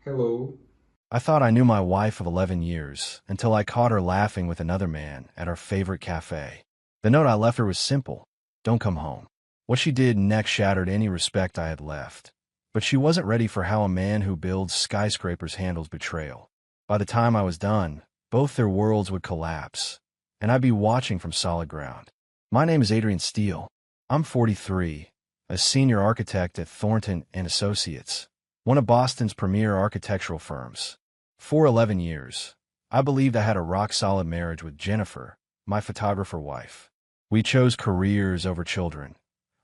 Hello. I thought I knew my wife of 11 years until I caught her laughing with another man at our favorite cafe. The note I left her was simple: don't come home. What she did next shattered any respect I had left. But she wasn't ready for how a man who builds skyscrapers handles betrayal. By the time I was done, both their worlds would collapse, and I'd be watching from solid ground. My name is Adrian Steele. I'm 43, a senior architect at Thornton and Associates, one of Boston's premier architectural firms. For 11 years, I believed I had a rock-solid marriage with Jennifer, my photographer wife. We chose careers over children.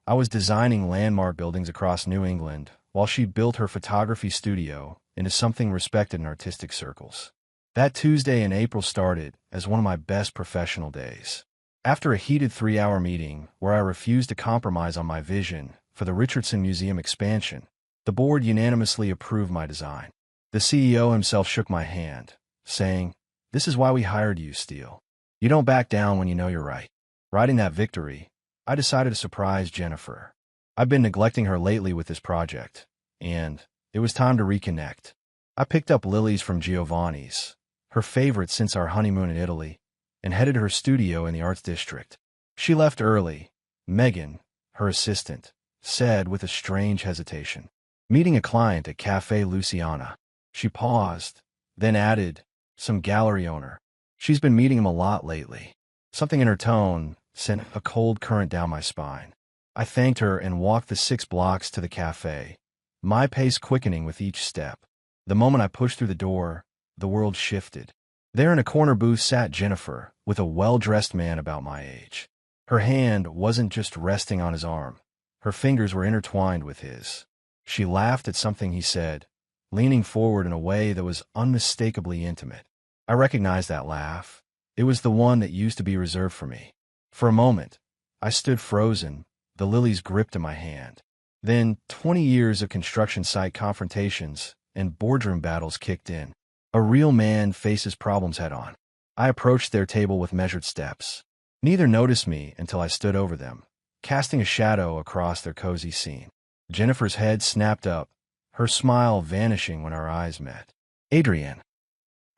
I was designing landmark buildings across New England, while she built her photography studio into something respected in artistic circles. That Tuesday in April started as one of my best professional days. After a heated 3-hour meeting where I refused to compromise on my vision for the Richardson Museum expansion, the board unanimously approved my design. The CEO himself shook my hand, saying, "This is why we hired you, Steele. You don't back down when you know you're right." Riding that victory, I decided to surprise Jennifer. I've been neglecting her lately with this project, and it was time to reconnect. I picked up lilies from Giovanni's, her favorite since our honeymoon in Italy, and headed to her studio in the Arts District. She left early. Megan, her assistant, said with a strange hesitation, "Meeting a client at Cafe Luciana." She paused, then added, "Some gallery owner. She's been meeting him a lot lately." Something in her tone sent a cold current down my spine. I thanked her and walked the 6 blocks to the cafe, my pace quickening with each step. The moment I pushed through the door, the world shifted. There in a corner booth sat Jennifer, with a well-dressed man about my age. Her hand wasn't just resting on his arm. Her fingers were intertwined with his. She laughed at something he said, leaning forward in a way that was unmistakably intimate. I recognized that laugh. It was the one that used to be reserved for me. For a moment, I stood frozen, the lilies gripped in my hand. Then 20 years of construction site confrontations and boardroom battles kicked in. A real man faces problems head-on. I approached their table with measured steps. Neither noticed me until I stood over them, casting a shadow across their cozy scene. Jennifer's head snapped up, her smile vanishing when our eyes met. "Adrian."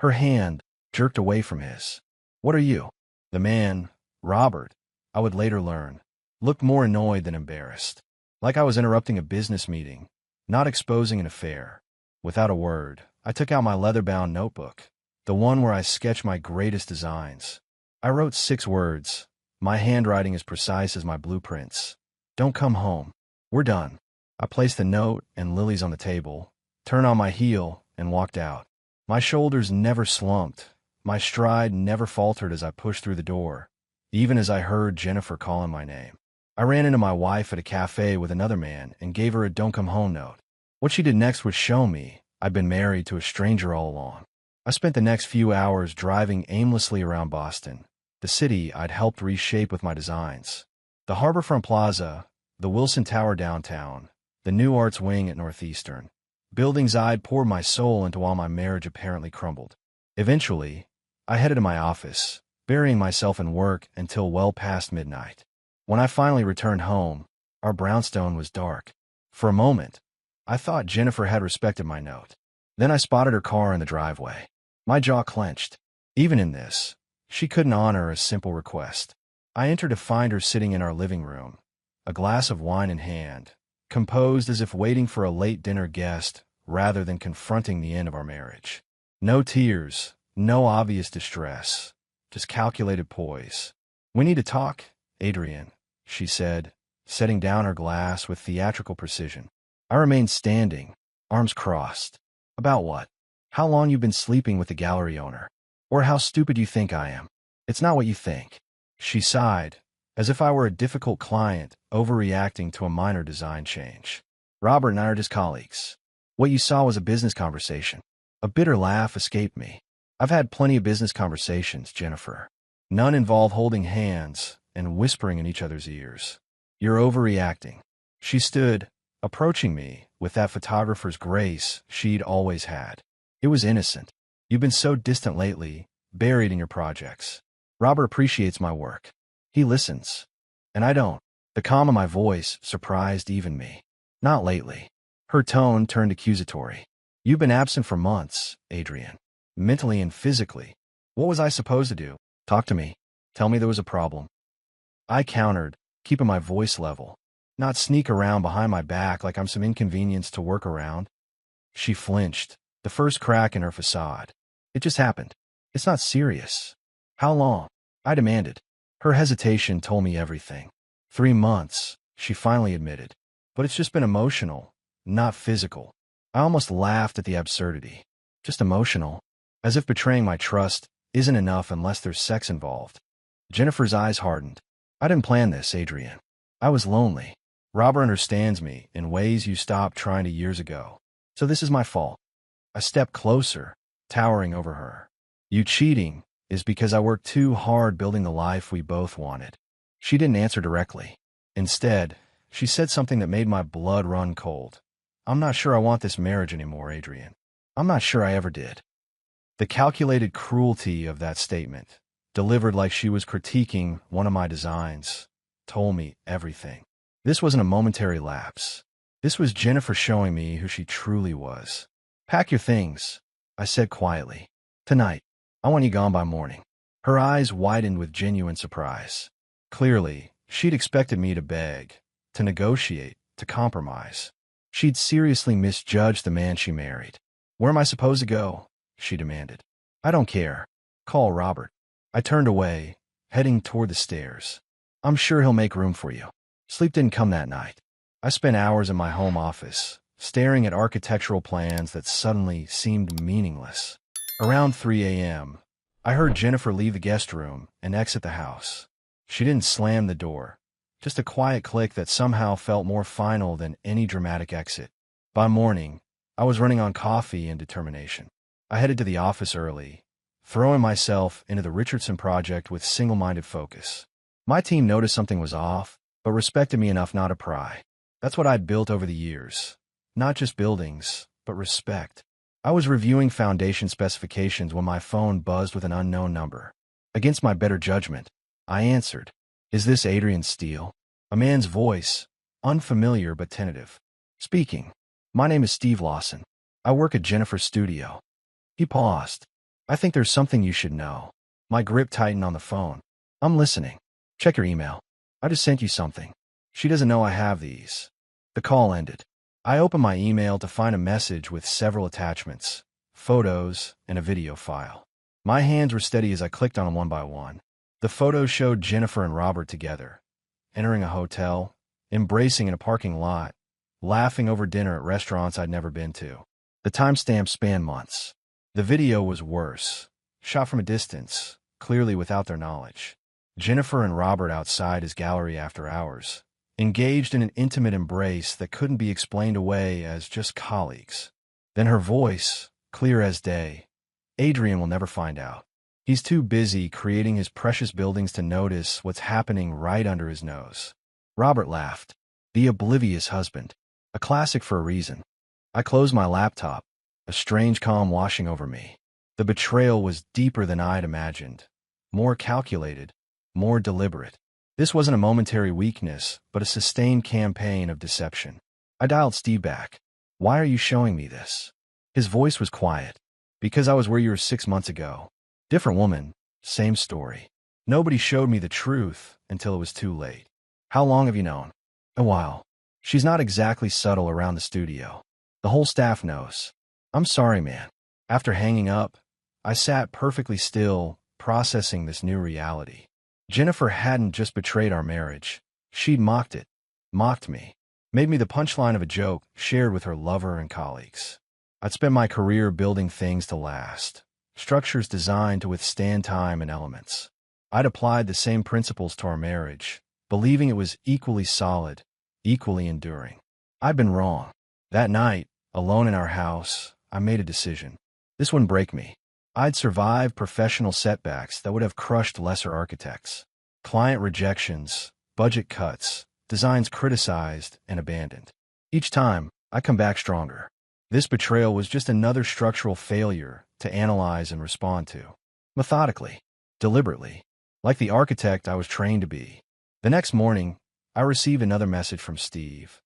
Her hand jerked away from his. "What are you?" The man, Robert, I would later learn, looked more annoyed than embarrassed. Like I was interrupting a business meeting, not exposing an affair. Without a word, I took out my leather-bound notebook, the one where I sketched my greatest designs. I wrote 6 words, my handwriting as precise as my blueprints. "Don't come home. We're done." I placed the note and lilies on the table, turned on my heel, and walked out. My shoulders never slumped. My stride never faltered as I pushed through the door, even as I heard Jennifer calling my name. I ran into my wife at a cafe with another man and gave her a "don't come home" note. What she did next would show me I'd been married to a stranger all along. I spent the next few hours driving aimlessly around Boston, the city I'd helped reshape with my designs. The Harborfront Plaza, the Wilson Tower downtown, the New Arts Wing at Northeastern. Buildings I'd poured my soul into while my marriage apparently crumbled. Eventually, I headed to my office, burying myself in work until well past midnight. When I finally returned home, our brownstone was dark. For a moment, I thought Jennifer had respected my note. Then I spotted her car in the driveway. My jaw clenched. Even in this, she couldn't honor a simple request. I entered to find her sitting in our living room, a glass of wine in hand, composed as if waiting for a late dinner guest rather than confronting the end of our marriage. No tears, no obvious distress, just calculated poise. "We need to talk, Adrian," she said, setting down her glass with theatrical precision. I remained standing, arms crossed. "About what? How long you've been sleeping with the gallery owner? Or how stupid you think I am?" "It's not what you think." She sighed, as if I were a difficult client overreacting to a minor design change. "Robert and I are just colleagues. What you saw was a business conversation." A bitter laugh escaped me. "I've had plenty of business conversations, Jennifer. None involve holding hands and whispering in each other's ears. You're overreacting." She stood, approaching me with that photographer's grace she'd always had. It was innocent. "You've been so distant lately, buried in your projects. Robert appreciates my work. He listens. And I don't." The calm in my voice surprised even me. "Not lately." Her tone turned accusatory. You've been absent for months, Adrian. Mentally and physically. What was I supposed to do? Talk to me. Tell me there was a problem. I countered, keeping my voice level. Not sneak around behind my back like I'm some inconvenience to work around. She flinched, the first crack in her facade. It just happened. It's not serious. How long? I demanded. Her hesitation told me everything. 3 months, she finally admitted. But it's just been emotional, not physical. I almost laughed at the absurdity. Just emotional. As if betraying my trust isn't enough unless there's sex involved. Jennifer's eyes hardened. I didn't plan this, Adrian. I was lonely. Robert understands me in ways you stopped trying to years ago. So this is my fault. I stepped closer, towering over her. You cheating is because I worked too hard building the life we both wanted. She didn't answer directly. Instead, she said something that made my blood run cold. I'm not sure I want this marriage anymore, Adrian. I'm not sure I ever did. The calculated cruelty of that statement, delivered like she was critiquing one of my designs, told me everything. This wasn't a momentary lapse. This was Jennifer showing me who she truly was. Pack your things, I said quietly. Tonight. I want you gone by morning. Her eyes widened with genuine surprise. Clearly, she'd expected me to beg, to negotiate, to compromise. She'd seriously misjudged the man she married. Where am I supposed to go? She demanded. I don't care. Call Robert. I turned away, heading toward the stairs. I'm sure he'll make room for you. Sleep didn't come that night. I spent hours in my home office, staring at architectural plans that suddenly seemed meaningless. Around 3 a.m., I heard Jennifer leave the guest room and exit the house. She didn't slam the door, just a quiet click that somehow felt more final than any dramatic exit. By morning, I was running on coffee and determination. I headed to the office early, throwing myself into the Richardson project with single-minded focus. My team noticed something was off, but respected me enough not to pry. That's what I'd built over the years. Not just buildings, but respect. I was reviewing foundation specifications when my phone buzzed with an unknown number. Against my better judgment, I answered. Is this Adrian Steele? A man's voice, unfamiliar but tentative. Speaking. My name is Steve Lawson. I work at Jennifer's studio. He paused. I think there's something you should know. My grip tightened on the phone. I'm listening. Check your email. I just sent you something. She doesn't know I have these. The call ended. I opened my email to find a message with several attachments, photos, and a video file. My hands were steady as I clicked on them one by one. The photos showed Jennifer and Robert together, entering a hotel, embracing in a parking lot, laughing over dinner at restaurants I'd never been to. The timestamp spanned months. The video was worse, shot from a distance, clearly without their knowledge. Jennifer and Robert outside his gallery after hours, engaged in an intimate embrace that couldn't be explained away as just colleagues. Then her voice, clear as day. Adrian will never find out. He's too busy creating his precious buildings to notice what's happening right under his nose. Robert laughed. The oblivious husband. A classic for a reason. I closed my laptop, a strange calm washing over me. The betrayal was deeper than I'd imagined. More calculated, more deliberate. This wasn't a momentary weakness, but a sustained campaign of deception. I dialed Steve back. Why are you showing me this? His voice was quiet. Because I was where you were 6 months ago. Different woman, same story. Nobody showed me the truth until it was too late. How long have you known? A while. She's not exactly subtle around the studio. The whole staff knows. I'm sorry, man. After hanging up, I sat perfectly still, processing this new reality. Jennifer hadn't just betrayed our marriage. She'd mocked it. Mocked me. Made me the punchline of a joke shared with her lover and colleagues. I'd spent my career building things to last. Structures designed to withstand time and elements. I'd applied the same principles to our marriage, believing it was equally solid, equally enduring. I'd been wrong. That night, alone in our house, I made a decision. This wouldn't break me. I'd survived professional setbacks that would have crushed lesser architects. Client rejections, budget cuts, designs criticized and abandoned. Each time, I come back stronger. This betrayal was just another structural failure to analyze and respond to. Methodically, deliberately, like the architect I was trained to be. The next morning, I received another message from Steve.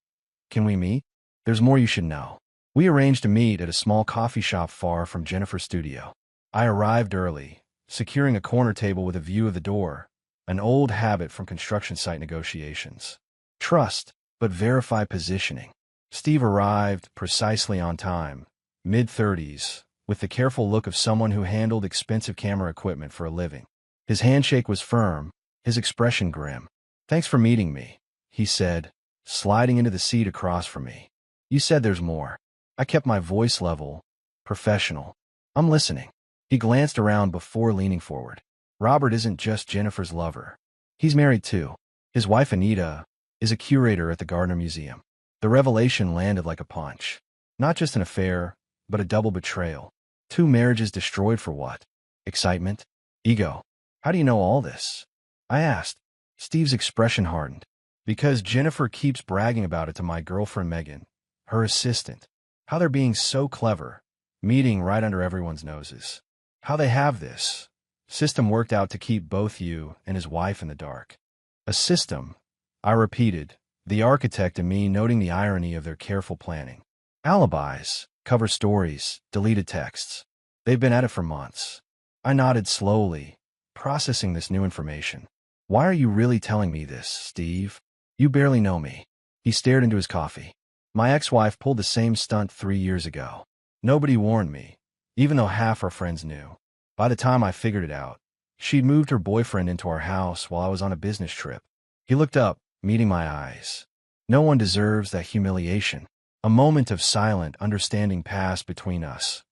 Can we meet? There's more you should know. We arranged to meet at a small coffee shop far from Jennifer's studio. I arrived early, securing a corner table with a view of the door, an old habit from construction site negotiations. Trust, but verify positioning. Steve arrived precisely on time, mid-30s, with the careful look of someone who handled expensive camera equipment for a living. His handshake was firm, his expression grim. "Thanks for meeting me," he said, sliding into the seat across from me. "You said there's more." I kept my voice level, professional. "I'm listening." He glanced around before leaning forward. "Robert isn't just Jennifer's lover. He's married too. His wife, Anita, is a curator at the Gardner Museum." The revelation landed like a punch. Not just an affair, but a double betrayal. 2 marriages destroyed for what? Excitement? Ego? "How do you know all this?" I asked. Steve's expression hardened. "Because Jennifer keeps bragging about it to my girlfriend Megan, her assistant. How they're being so clever, meeting right under everyone's noses. How they have this system worked out to keep both you and his wife in the dark." "A system," I repeated, the architect in me noting the irony of their careful planning. "Alibis, cover stories, deleted texts. They've been at it for months." I nodded slowly, processing this new information. "Why are you really telling me this, Steve? You barely know me." He stared into his coffee. "My ex-wife pulled the same stunt 3 years ago. Nobody warned me, even though half our friends knew. By the time I figured it out, she'd moved her boyfriend into our house while I was on a business trip." He looked up, meeting my eyes. "No one deserves that humiliation." A moment of silent understanding passed between us.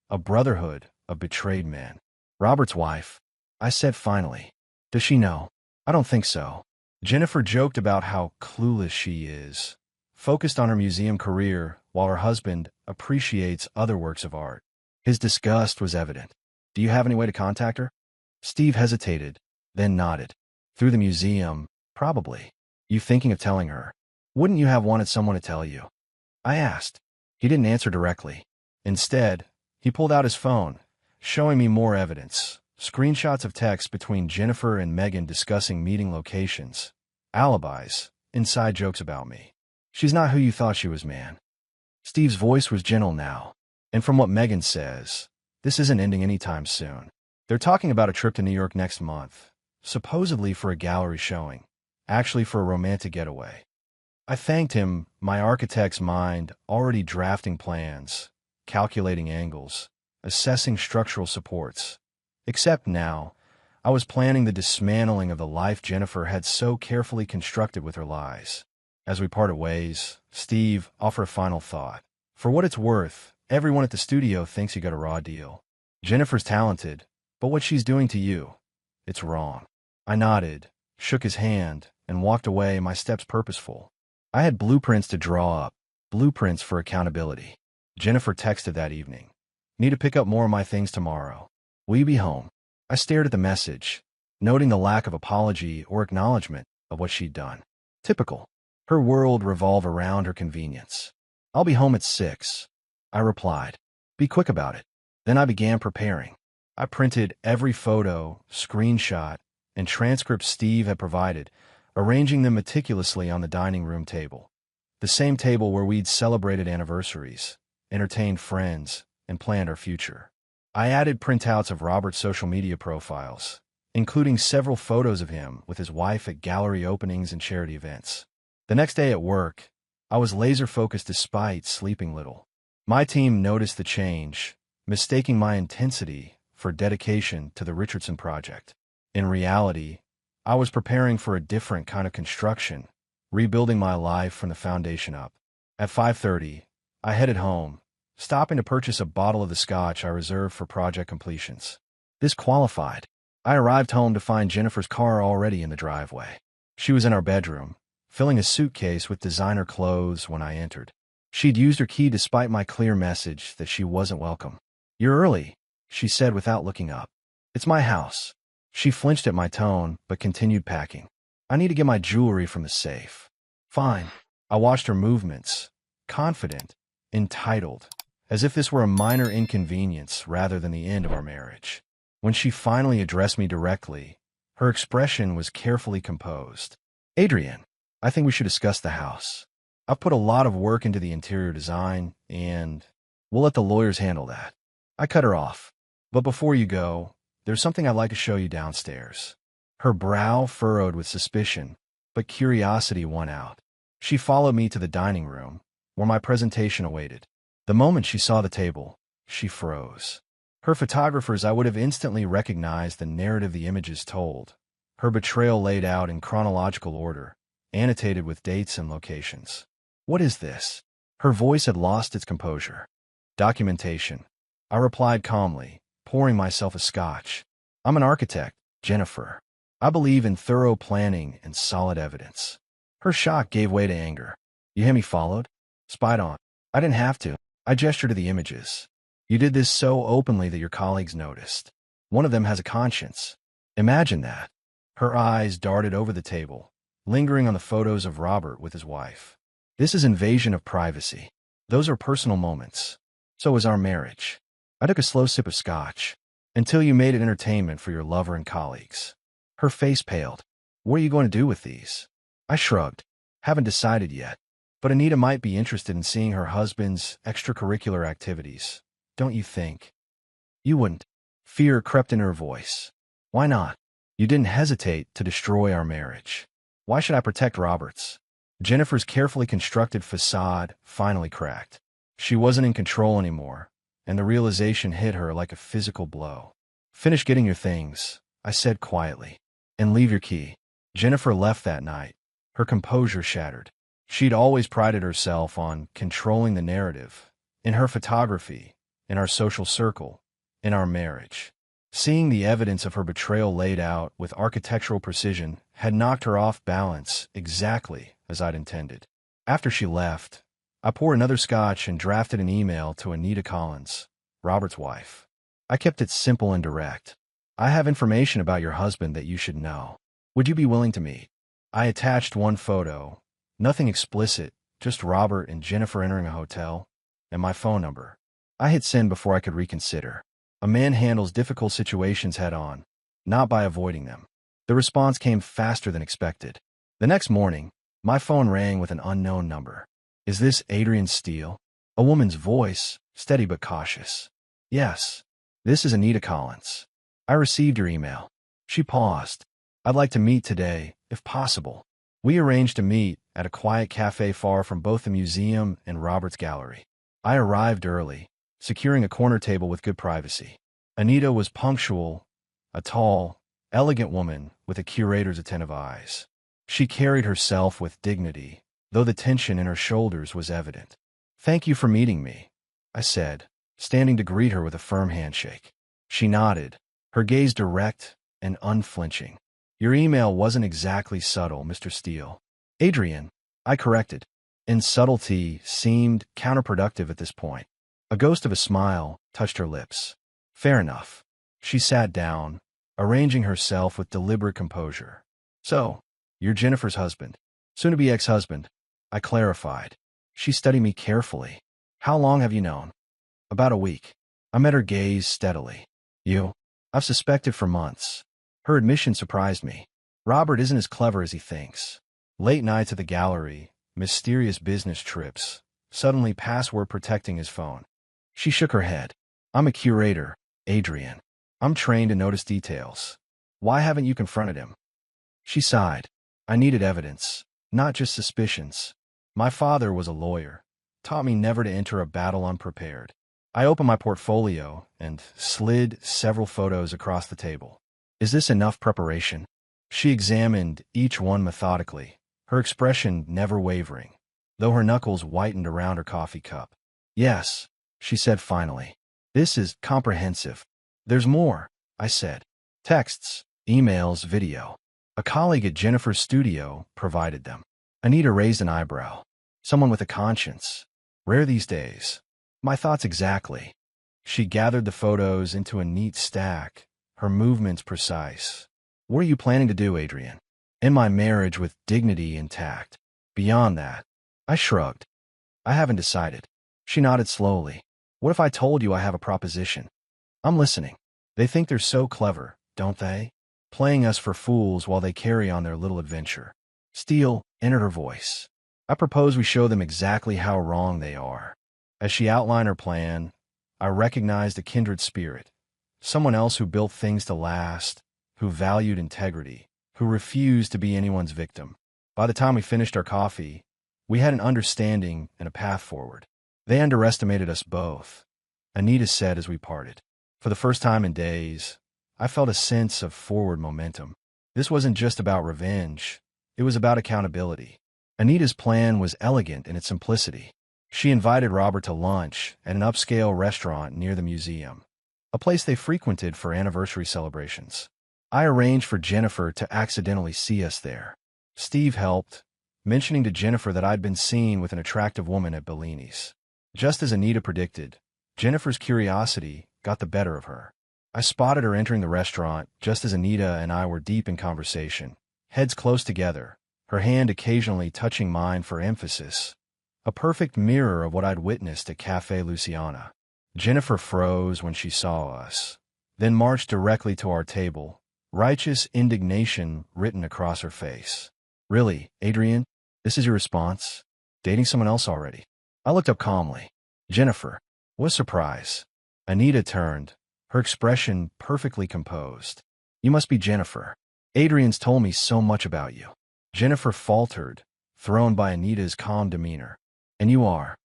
A brotherhood of betrayed men. "Robert's wife," I said finally. "Does she know?" "I don't think so." Jennifer joked about how clueless she is, focused on her museum career while her husband appreciates other works of art. His disgust was evident. "Do you have any way to contact her?" Steve hesitated, then nodded. "Through the museum, probably." "You thinking of telling her? Wouldn't you have wanted someone to tell you?" I asked. He didn't answer directly. Instead, he pulled out his phone, showing me more evidence. Screenshots of texts between Jennifer and Megan discussing meeting locations, alibis, inside jokes about me. "She's not who you thought she was, man." Steve's voice was gentle now. "And from what Megan says, this isn't ending anytime soon. They're talking about a trip to New York next month, supposedly for a gallery showing, actually for a romantic getaway." I thanked him, my architect's mind already drafting plans, calculating angles, assessing structural supports. Except now, I was planning the dismantling of the life Jennifer had so carefully constructed with her lies. As we parted ways, Steve offered a final thought. "For what it's worth, everyone at the studio thinks you got a raw deal. Jennifer's talented, but what she's doing to you, it's wrong." I nodded, shook his hand, and walked away, my steps purposeful. I had blueprints to draw up, blueprints for accountability. Jennifer texted that evening. "Need to pick up more of my things tomorrow. Will you be home?" I stared at the message, noting the lack of apology or acknowledgement of what she'd done. Typical. Her world revolved around her convenience. "I'll be home at 6, I replied. "Be quick about it." Then I began preparing. I printed every photo, screenshot, and transcript Steve had provided, arranging them meticulously on the dining room table. The same table where we'd celebrated anniversaries, entertained friends, and planned our future. I added printouts of Robert's social media profiles, including several photos of him with his wife at gallery openings and charity events. The next day at work, I was laser-focused despite sleeping little. My team noticed the change, mistaking my intensity for dedication to the Richardson project. In reality, I was preparing for a different kind of construction, rebuilding my life from the foundation up. At 5:30, I headed home, stopping to purchase a bottle of the scotch I reserved for project completions. This qualified. I arrived home to find Jennifer's car already in the driveway. She was in our bedroom, filling a suitcase with designer clothes when I entered. She'd used her key despite my clear message that she wasn't welcome. "You're early," she said without looking up. "It's my house." She flinched at my tone, but continued packing. "I need to get my jewelry from the safe." "Fine." I watched her movements, confident, entitled, as if this were a minor inconvenience rather than the end of our marriage. When she finally addressed me directly, her expression was carefully composed. "Adrian, I think we should discuss the house. I've put a lot of work into the interior design, and we'll let the lawyers handle that. I cut her off. But before you go, there's something I'd like to show you downstairs. Her brow furrowed with suspicion, but curiosity won out. She followed me to the dining room, where my presentation awaited. The moment she saw the table, she froze. Her photographers, I would have instantly recognized the narrative the images told. Her betrayal laid out in chronological order, annotated with dates and locations. What is this? Her voice had lost its composure. Documentation. I replied calmly, pouring myself a scotch. I'm an architect, Jennifer. I believe in thorough planning and solid evidence. Her shock gave way to anger. You had me followed? Spied on. I didn't have to. I gestured to the images. You did this so openly that your colleagues noticed. One of them has a conscience. Imagine that. Her eyes darted over the table, lingering on the photos of Robert with his wife. This is invasion of privacy. Those are personal moments. So is our marriage. I took a slow sip of scotch. Until you made it entertainment for your lover and colleagues. Her face paled. What are you going to do with these? I shrugged. Haven't decided yet. But Anita might be interested in seeing her husband's extracurricular activities. Don't you think? You wouldn't. Fear crept in her voice. Why not? You didn't hesitate to destroy our marriage. Why should I protect Roberts? Jennifer's carefully constructed facade finally cracked. She wasn't in control anymore, and the realization hit her like a physical blow. Finish getting your things, I said quietly, and leave your key. Jennifer left that night, her composure shattered. She'd always prided herself on controlling the narrative, in her photography, in our social circle, in our marriage. Seeing the evidence of her betrayal laid out with architectural precision had knocked her off balance exactly as I'd intended. After she left, I poured another scotch and drafted an email to Anita Collins, Robert's wife. I kept it simple and direct. I have information about your husband that you should know. Would you be willing to meet? I attached one photo, nothing explicit, just Robert and Jennifer entering a hotel, and my phone number. I hit send before I could reconsider. A man handles difficult situations head-on, not by avoiding them. The response came faster than expected. The next morning, my phone rang with an unknown number. Is this Adrian Steele? A woman's voice, steady but cautious. Yes. This is Anita Collins. I received your email. She paused. I'd like to meet today, if possible. We arranged to meet at a quiet cafe far from both the museum and Robert's gallery. I arrived early, securing a corner table with good privacy. Anita was punctual, a tall, elegant woman with a curator's attentive eyes. She carried herself with dignity, though the tension in her shoulders was evident. Thank you for meeting me, I said, standing to greet her with a firm handshake. She nodded, her gaze direct and unflinching. Your email wasn't exactly subtle, Mr. Steele. Adrian, I corrected, and subtlety seemed counterproductive at this point. A ghost of a smile touched her lips. Fair enough. She sat down, arranging herself with deliberate composure. So, you're Jennifer's husband, soon-to-be ex-husband, I clarified. She studied me carefully. How long have you known? About a week. I met her gaze steadily. You? I've suspected for months. Her admission surprised me. Robert isn't as clever as he thinks. Late nights at the gallery, mysterious business trips, suddenly password protecting his phone. She shook her head. I'm a curator, Adrian. I'm trained to notice details. Why haven't you confronted him? She sighed. I needed evidence, not just suspicions. My father was a lawyer, taught me never to enter a battle unprepared. I opened my portfolio and slid several photos across the table. Is this enough preparation? She examined each one methodically, her expression never wavering, though her knuckles whitened around her coffee cup. Yes, she said finally. This is comprehensive. There's more, I said. Texts, emails, video. A colleague at Jennifer's studio provided them. Anita raised an eyebrow. Someone with a conscience. Rare these days. My thoughts exactly. She gathered the photos into a neat stack, her movements precise. What are you planning to do, Adrian? In my marriage with dignity intact. Beyond that, I shrugged. I haven't decided. She nodded slowly. What if I told you I have a proposition? I'm listening. They think they're so clever, don't they? Playing us for fools while they carry on their little adventure. Steele entered her voice. I propose we show them exactly how wrong they are. As she outlined her plan, I recognized a kindred spirit, someone else who built things to last, who valued integrity, who refused to be anyone's victim. By the time we finished our coffee, we had an understanding and a path forward. They underestimated us both, Anita said as we parted. For the first time in days, I felt a sense of forward momentum. This wasn't just about revenge, it was about accountability. Anita's plan was elegant in its simplicity. She invited Robert to lunch at an upscale restaurant near the museum, a place they frequented for anniversary celebrations. I arranged for Jennifer to accidentally see us there. Steve helped, mentioning to Jennifer that I'd been seen with an attractive woman at Bellini's. Just as Anita predicted, Jennifer's curiosity got the better of her. I spotted her entering the restaurant just as Anita and I were deep in conversation, heads close together, her hand occasionally touching mine for emphasis, a perfect mirror of what I'd witnessed at Café Luciana. Jennifer froze when she saw us, then marched directly to our table, righteous indignation written across her face. "Really, Adrian? This is your response? Dating someone else already?" I looked up calmly. "Jennifer." What surprise. Anita turned, her expression perfectly composed. "You must be Jennifer. Adrian's told me so much about you." Jennifer faltered, thrown by Anita's calm demeanor. "And you are?"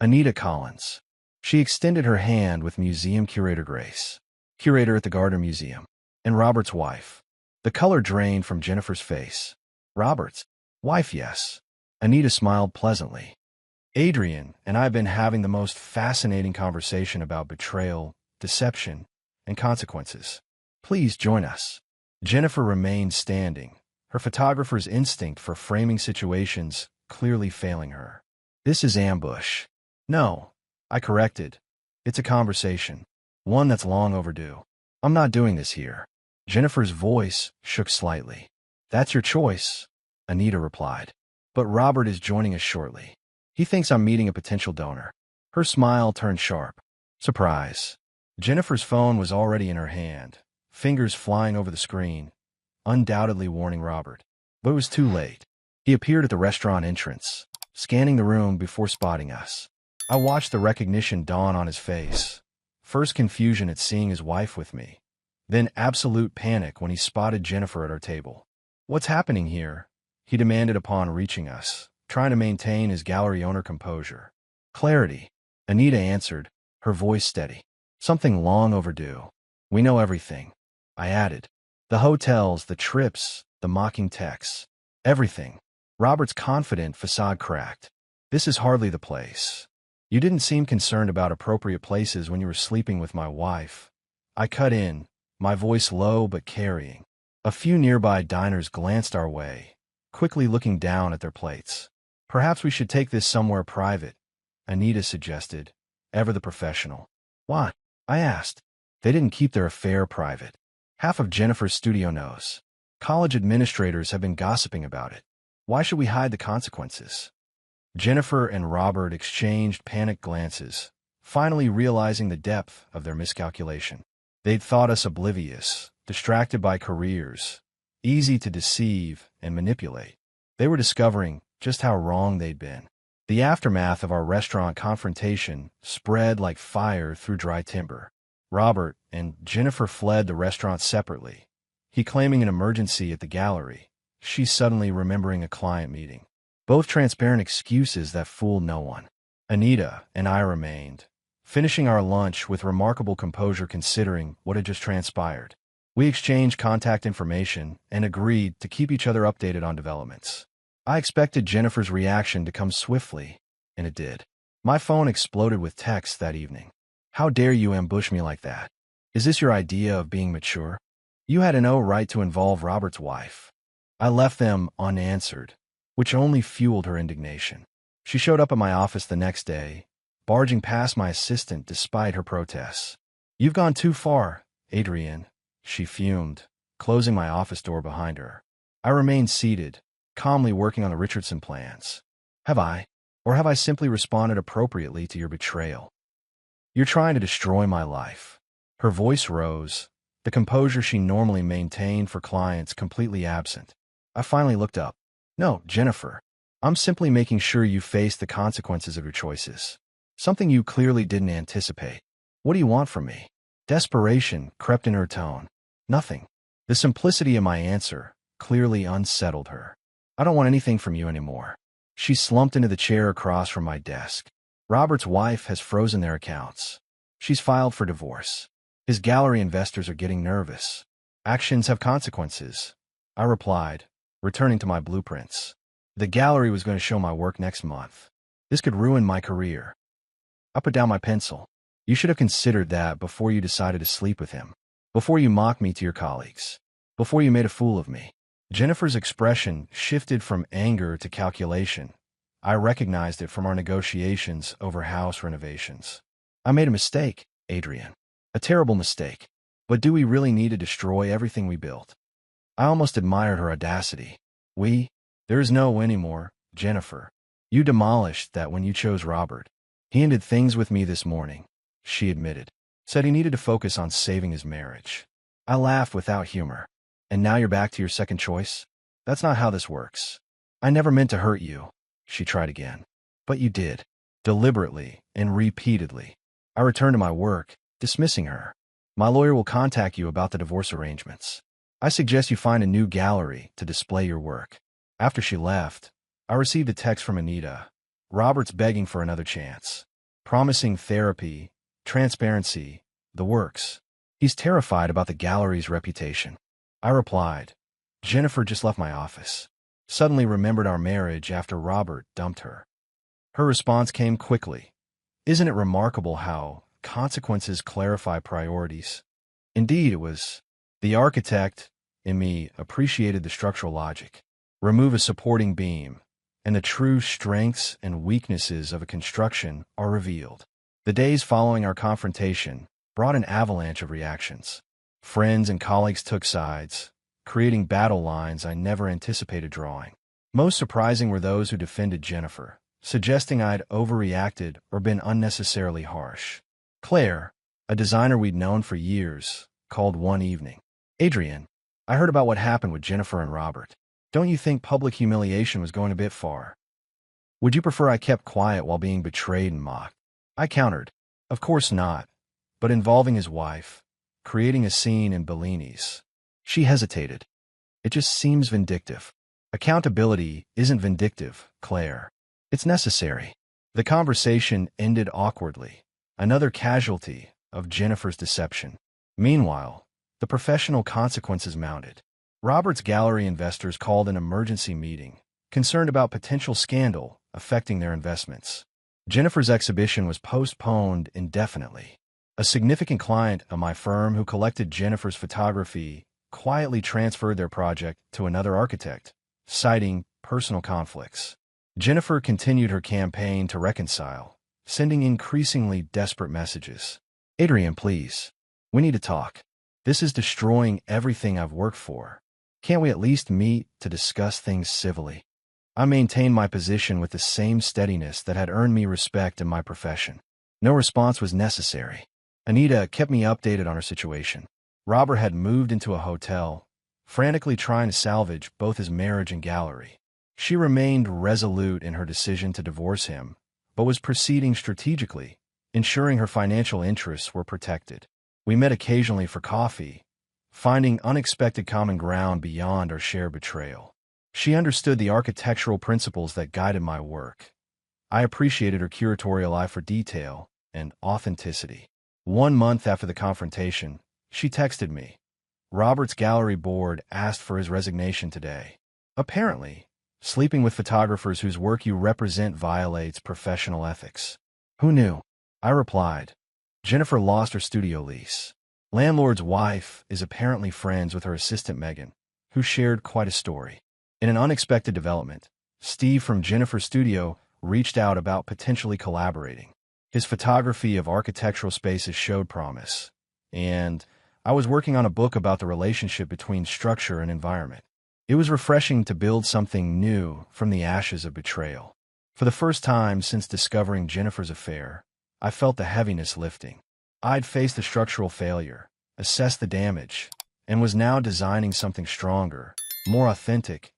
"Anita Collins." She extended her hand with museum curator grace. "Curator at the Gardner Museum. And Robert's wife." The color drained from Jennifer's face. "Robert's wife, yes." Anita smiled pleasantly. "Adrian and I have been having the most fascinating conversation about betrayal, deception, and consequences. Please join us." Jennifer remained standing, her photographer's instinct for framing situations clearly failing her. "This is ambush." "No," I corrected. "It's a conversation. One that's long overdue. I'm not doing this here." Jennifer's voice shook slightly. "That's your choice," Anita replied. "But Robert is joining us shortly. He thinks I'm meeting a potential donor." Her smile turned sharp. Surprise. Jennifer's phone was already in her hand, fingers flying over the screen, undoubtedly warning Robert. But it was too late. He appeared at the restaurant entrance, scanning the room before spotting us. I watched the recognition dawn on his face. First confusion at seeing his wife with me, then absolute panic when he spotted Jennifer at our table. "What's happening here?" he demanded upon reaching us, trying to maintain his gallery owner composure. "Clarity," Anita answered, her voice steady. "Something long overdue. We know everything," I added. "The hotels, the trips, the mocking texts. Everything." Robert's confident facade cracked. "This is hardly the place. You didn't seem concerned about appropriate places when you were sleeping with my wife." I cut in, my voice low but carrying. A few nearby diners glanced our way, quickly looking down at their plates. "Perhaps we should take this somewhere private," Anita suggested, ever the professional. "Why?" I asked. "They didn't keep their affair private. Half of Jennifer's studio knows. College administrators have been gossiping about it. Why should we hide the consequences?" Jennifer and Robert exchanged panicked glances, finally realizing the depth of their miscalculation. They'd thought us oblivious, distracted by careers, easy to deceive and manipulate. They were discovering just how wrong they'd been. The aftermath of our restaurant confrontation spread like fire through dry timber. Robert and Jennifer fled the restaurant separately, he claiming an emergency at the gallery, she suddenly remembering a client meeting. Both transparent excuses that fooled no one. Anita and I remained, finishing our lunch with remarkable composure considering what had just transpired. We exchanged contact information and agreed to keep each other updated on developments. I expected Jennifer's reaction to come swiftly, and it did. My phone exploded with texts that evening. "How dare you ambush me like that? Is this your idea of being mature? You had no right to involve Robert's wife." I left them unanswered, which only fueled her indignation. She showed up at my office the next day, barging past my assistant despite her protests. "You've gone too far, Adrian," she fumed, closing my office door behind her. I remained seated, calmly working on the Richardson plans. "Have I? Or have I simply responded appropriately to your betrayal? You're trying to destroy my life." Her voice rose, the composure she normally maintained for clients completely absent. I finally looked up. "No, Jennifer. I'm simply making sure you face the consequences of your choices." Something you clearly didn't anticipate. What do you want from me? Desperation crept in her tone. Nothing. The simplicity of my answer clearly unsettled her. I don't want anything from you anymore. She slumped into the chair across from my desk. Robert's wife has frozen their accounts. She's filed for divorce. His gallery investors are getting nervous. Actions have consequences, I replied, returning to my blueprints. The gallery was going to show my work next month. This could ruin my career. I put down my pencil. You should have considered that before you decided to sleep with him. Before you mocked me to your colleagues. Before you made a fool of me. Jennifer's expression shifted from anger to calculation. I recognized it from our negotiations over house renovations. I made a mistake, Adrian. A terrible mistake. But do we really need to destroy everything we built? I almost admired her audacity. There is no anymore, Jennifer. You demolished that when you chose Robert. He ended things with me this morning, she admitted. Said he needed to focus on saving his marriage. I laughed without humor. And now you're back to your second choice? That's not how this works. I never meant to hurt you, she tried again. But you did. Deliberately and repeatedly. I returned to my work, dismissing her. My lawyer will contact you about the divorce arrangements. I suggest you find a new gallery to display your work. After she left, I received a text from Anita. Robert's begging for another chance. Promising therapy, transparency, the works. He's terrified about the gallery's reputation. I replied, Jennifer just left my office. Suddenly remembered our marriage after Robert dumped her. Her response came quickly. Isn't it remarkable how consequences clarify priorities? Indeed, it was. The architect, in me, appreciated the structural logic. Remove a supporting beam, and the true strengths and weaknesses of a construction are revealed. The days following our confrontation brought an avalanche of reactions. Friends and colleagues took sides, creating battle lines I never anticipated drawing. Most surprising were those who defended Jennifer, suggesting I'd overreacted or been unnecessarily harsh. Claire, a designer we'd known for years, called one evening. Adrian, I heard about what happened with Jennifer and Robert. Don't you think public humiliation was going a bit far? Would you prefer I kept quiet while being betrayed and mocked? I countered, of course not, but involving his wife, creating a scene in Bellini's. She hesitated. It just seems vindictive. Accountability isn't vindictive, Claire. It's necessary. The conversation ended awkwardly, another casualty of Jennifer's deception. Meanwhile, the professional consequences mounted. Robert's gallery investors called an emergency meeting, concerned about potential scandal affecting their investments. Jennifer's exhibition was postponed indefinitely. A significant client of my firm who collected Jennifer's photography quietly transferred their project to another architect, citing personal conflicts. Jennifer continued her campaign to reconcile, sending increasingly desperate messages. Adrian, please. We need to talk. This is destroying everything I've worked for. Can't we at least meet to discuss things civilly? I maintained my position with the same steadiness that had earned me respect in my profession. No response was necessary. Anita kept me updated on her situation. Robert had moved into a hotel, frantically trying to salvage both his marriage and gallery. She remained resolute in her decision to divorce him, but was proceeding strategically, ensuring her financial interests were protected. We met occasionally for coffee, finding unexpected common ground beyond our shared betrayal. She understood the architectural principles that guided my work. I appreciated her curatorial eye for detail and authenticity. 1 month after the confrontation, she texted me. Robert's gallery board asked for his resignation today. Apparently, sleeping with photographers whose work you represent violates professional ethics. Who knew? I replied. Jennifer lost her studio lease. Landlord's wife is apparently friends with her assistant Megan, who shared quite a story. In an unexpected development, Steve from Jennifer's studio reached out about potentially collaborating. His photography of architectural spaces showed promise, and I was working on a book about the relationship between structure and environment. It was refreshing to build something new from the ashes of betrayal. For the first time since discovering Jennifer's affair, I felt the heaviness lifting. I'd faced the structural failure, assessed the damage, and was now designing something stronger, more authentic,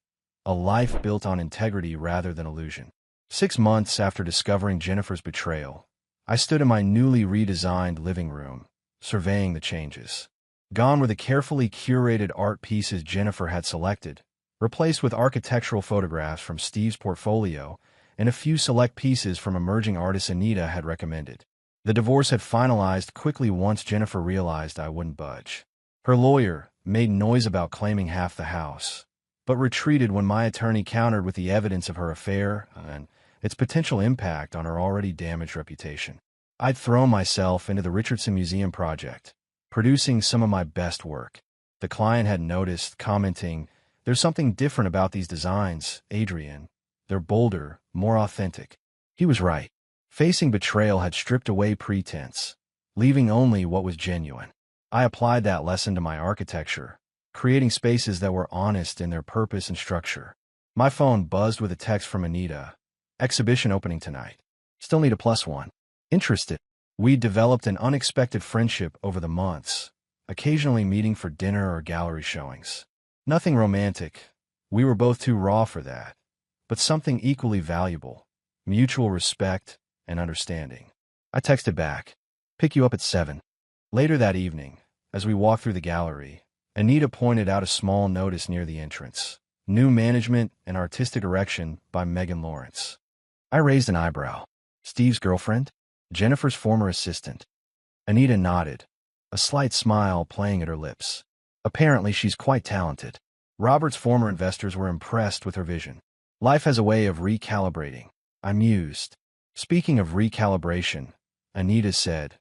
a life built on integrity rather than illusion. 6 months after discovering Jennifer's betrayal, I stood in my newly redesigned living room, surveying the changes. Gone were the carefully curated art pieces Jennifer had selected, replaced with architectural photographs from Steve's portfolio and a few select pieces from emerging artists Anita had recommended. The divorce had finalized quickly once Jennifer realized I wouldn't budge. Her lawyer made noise about claiming half the house, but retreated when my attorney countered with the evidence of her affair and its potential impact on her already damaged reputation. I'd thrown myself into the Richardson Museum project, producing some of my best work. The client had noticed, commenting, "There's something different about these designs, Adrian. They're bolder, more authentic." He was right. Facing betrayal had stripped away pretense, leaving only what was genuine. I applied that lesson to my architecture, creating spaces that were honest in their purpose and structure. My phone buzzed with a text from Anita. "Exhibition opening tonight. Still need a +1. Interested?" We developed an unexpected friendship over the months, occasionally meeting for dinner or gallery showings. Nothing romantic. We were both too raw for that. But something equally valuable: mutual respect and understanding. I texted back, "Pick you up at 7. Later that evening, as we walked through the gallery, Anita pointed out a small notice near the entrance: "New Management and Artistic Direction by Megan Lawrence." I raised an eyebrow. "Steve's girlfriend? Jennifer's former assistant?" Anita nodded, a slight smile playing at her lips. "Apparently she's quite talented." Robert's former investors were impressed with her vision. "Life has a way of recalibrating," I mused. Speaking of recalibration, Anita said,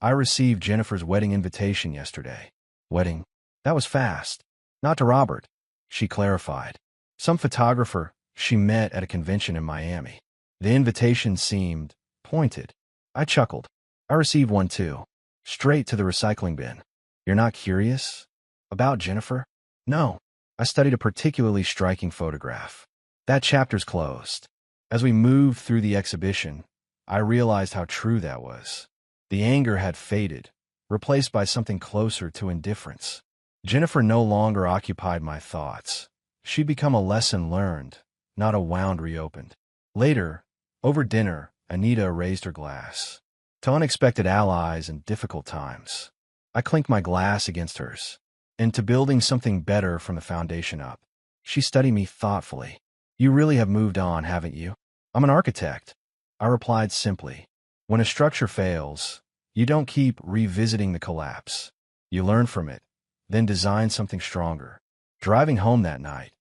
"I received Jennifer's wedding invitation yesterday." "Wedding? That was fast." "Not to Robert," she clarified. "Some photographer she met at a convention in Miami." The invitation seemed pointed. I chuckled. "I received one too. Straight to the recycling bin." "You're not curious about Jennifer?" "No. I studied a particularly striking photograph." That chapter's closed. As we moved through the exhibition, I realized how true that was. The anger had faded, replaced by something closer to indifference. Jennifer no longer occupied my thoughts. She'd become a lesson learned, not a wound reopened. Later, over dinner, Anita raised her glass. "To unexpected allies in difficult times." I clinked my glass against hers. "And to building something better from the foundation up." She studied me thoughtfully. "You really have moved on, haven't you?" "I'm an architect," I replied simply. "When a structure fails, you don't keep revisiting the collapse. You learn from it, then design something stronger." Driving home that night,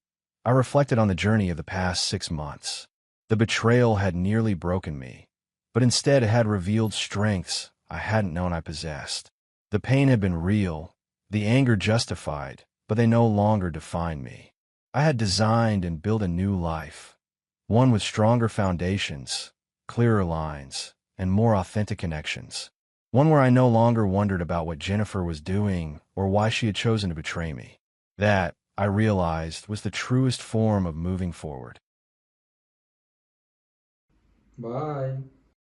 I reflected on the journey of the past 6 months. The betrayal had nearly broken me, but instead it had revealed strengths I hadn't known I possessed. The pain had been real, the anger justified, but they no longer defined me. I had designed and built a new life, one with stronger foundations, clearer lines, and more authentic connections. One where I no longer wondered about what Jennifer was doing or why she had chosen to betray me. That, I realized, was the truest form of moving forward. Bye.